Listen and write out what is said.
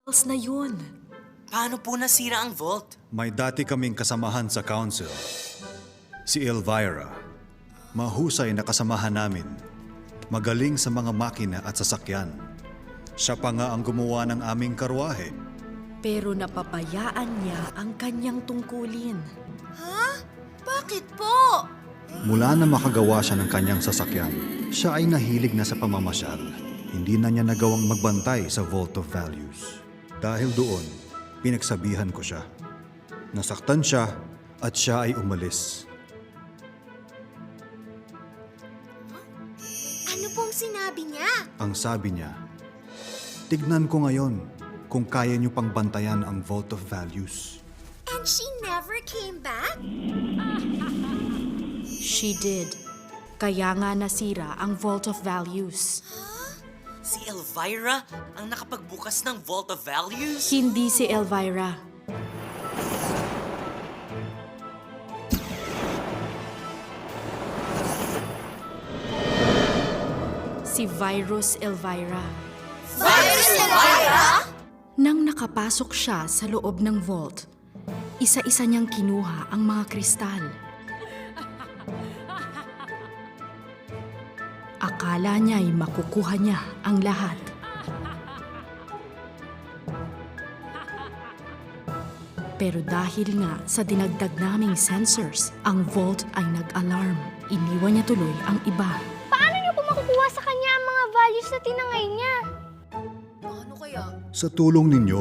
na yun. Paano po nasira ang vault? May dati kaming kasamahan sa council. Si Elvira. Mahusay na kasamahan namin. Magaling sa mga makina at sasakyan. Siya pa nga ang gumawa ng aming karwahe. Pero napabayaan niya ang kanyang tungkulin. Ha? Bakit po? Mula na makagawa siya ng kanyang sasakyan, siya ay nahilig na sa pamamasyal. Hindi na niya nagawang magbantay sa Vault of Values. Dahil doon, pinagsabihan ko siya. Nasaktan siya at siya ay umalis. Ano pong sinabi niya? Ang sabi niya, tignan ko ngayon kung kaya niyo pang bantayan ang Vault of Values. And she never came back? She did. Kaya nga nasira ang Vault of Values. Si Elvira ang nakapagbukas ng Vault of Values? Hindi si Elvira. Si Virus Elvira. Virus Elvira? Nang nakapasok siya sa loob ng vault, isa-isa niyang kinuha ang mga kristal. Akala niya'y makukuha niya ang lahat. Pero dahil nga sa dinagdag naming sensors, ang vault ay nag-alarm. Iniwan niya tuloy ang iba. Paano niyo po makukuha sa kanya ang mga values na tinangay niya? Ano kaya? Sa tulong ninyo,